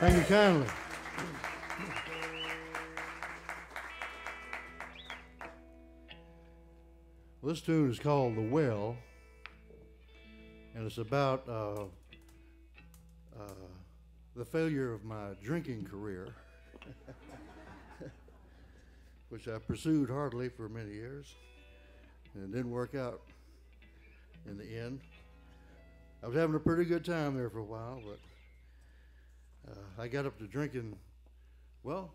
Thank you kindly. Well, this tune is called The Well, and it's about the failure of my drinking career, which I pursued hardly for many years, and it didn't work out in the end. I was having a pretty good time there for a while, but I got up to drinking. Well,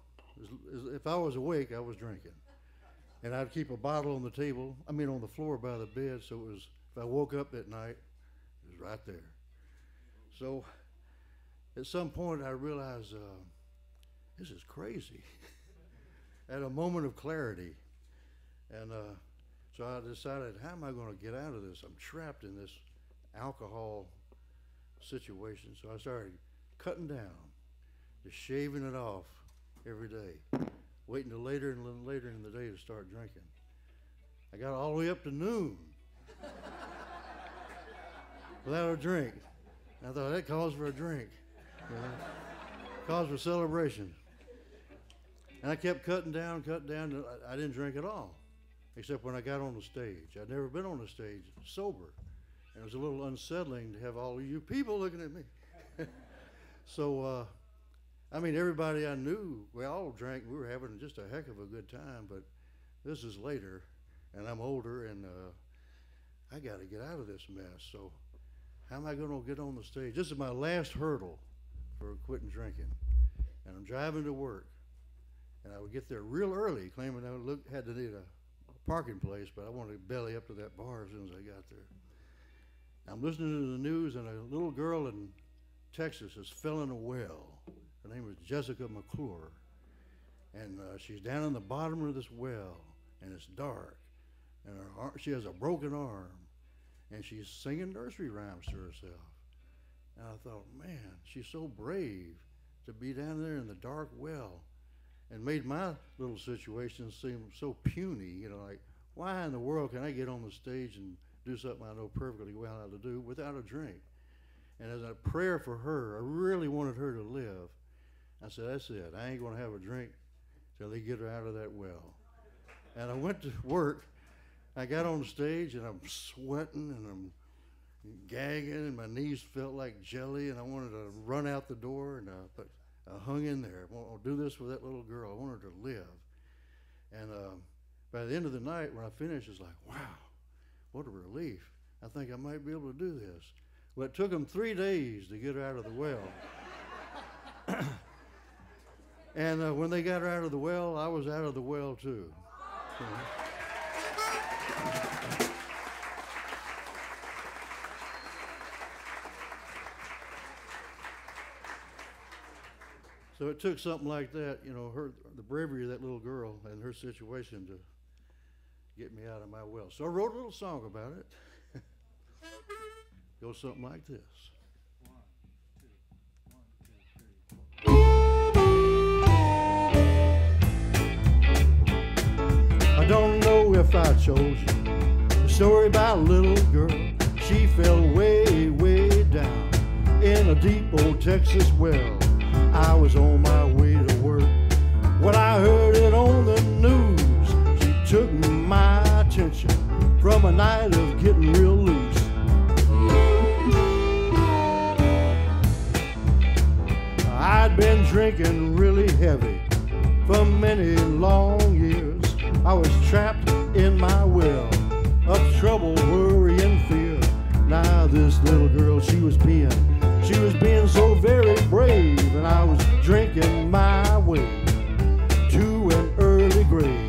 if I was awake, I was drinking. And I'd keep a bottle on the table, on the floor by the bed, so it was, if I woke up at night, it was right there. So at some point I realized, this is crazy. At a moment of clarity. And so I decided, how am I going to get out of this? I'm trapped in this alcohol situation. So I started cutting down, just shaving it off every day, waiting till later and later in the day to start drinking. I got all the way up to noon without a drink. I thought, that calls for a drink, calls for celebration. And I kept cutting down. I didn't drink at all, except when I got on the stage. I'd never been on the stage sober. And it was a little unsettling to have all of you people looking at me. So, everybody I knew, we all drank. We were having just a heck of a good time, but this is later, and I'm older, and I got to get out of this mess. So how am I going to get on the stage? This is my last hurdle for quitting drinking. And I'm driving to work, and I would get there real early, claiming I had to need a parking place, but I wanted to belly up to that bar as soon as I got there. I'm listening to the news, and a little girl in Texas has fell in a well. Her name is Jessica McClure, and she's down in the bottom of this well, and it's dark, and she has a broken arm, and she's singing nursery rhymes to herself. And I thought, man, she's so brave to be down there in the dark well, and made my little situation seem so puny, like, why in the world can I get on the stage and do something I know perfectly well how to do without a drink? And as a prayer for her, I really wanted her to live. I said, that's it. I ain't going to have a drink till they get her out of that well. And I went to work. I got on the stage, and I'm sweating, and I'm gagging, and my knees felt like jelly, and I wanted to run out the door, and but I hung in there. I'll do this with that little girl. I want her to live. And by the end of the night, when I finished, it's like, wow, what a relief. I think I might be able to do this. Well, it took them 3 days to get her out of the well. And when they got her out of the well, I was out of the well too. So it took something like that, the bravery of that little girl and her situation to get me out of my well. So I wrote a little song about it. Goes something like this. 1, 2, 1, 2, 3. I don't know if I chose you. The story about a little girl. She fell way, way down in a deep old Texas well. I was on my way to work when I heard it on the news. She took my attention from a night of getting real loose. I'd been drinking really heavy for many long years. I was trapped in my well of trouble, worry, and fear. Now this little girl, she was being so very brave, and I was drinking my way to an early grave.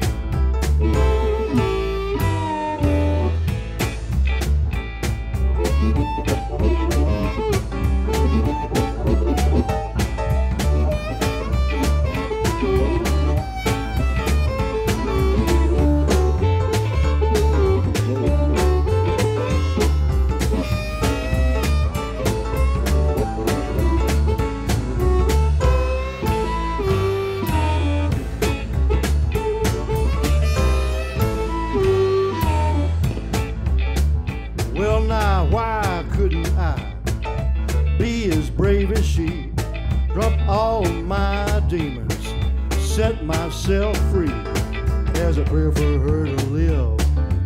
clear for her to live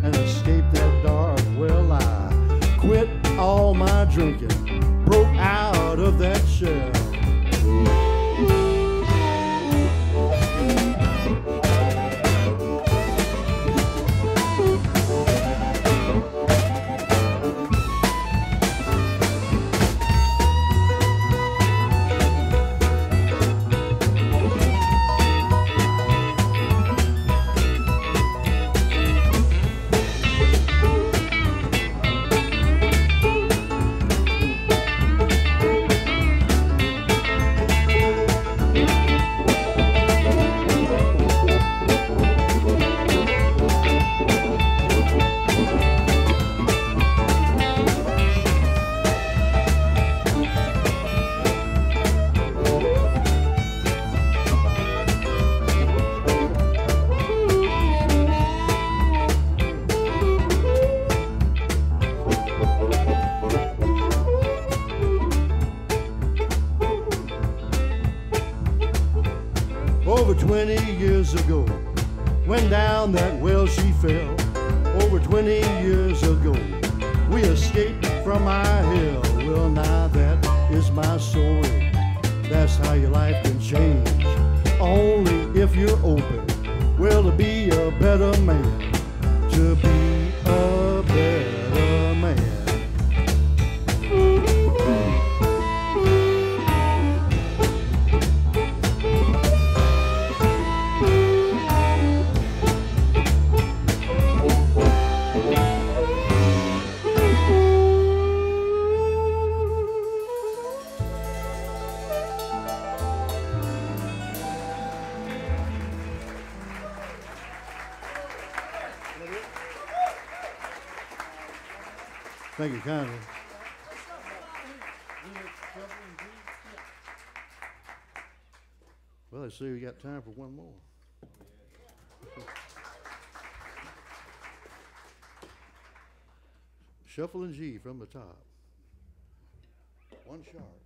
and escape that dark well. I quit all my drinking, broke out of that shell. Over 20 years ago, went down that well she fell. Over 20 years ago, we escaped from our hell. Well, now that is my story. That's how your life can change. Only if you're open, well, to be a better man. To be a better man. Thank you kindly. Well, I see we got time for one more. Shuffle and G from the top. One sharp.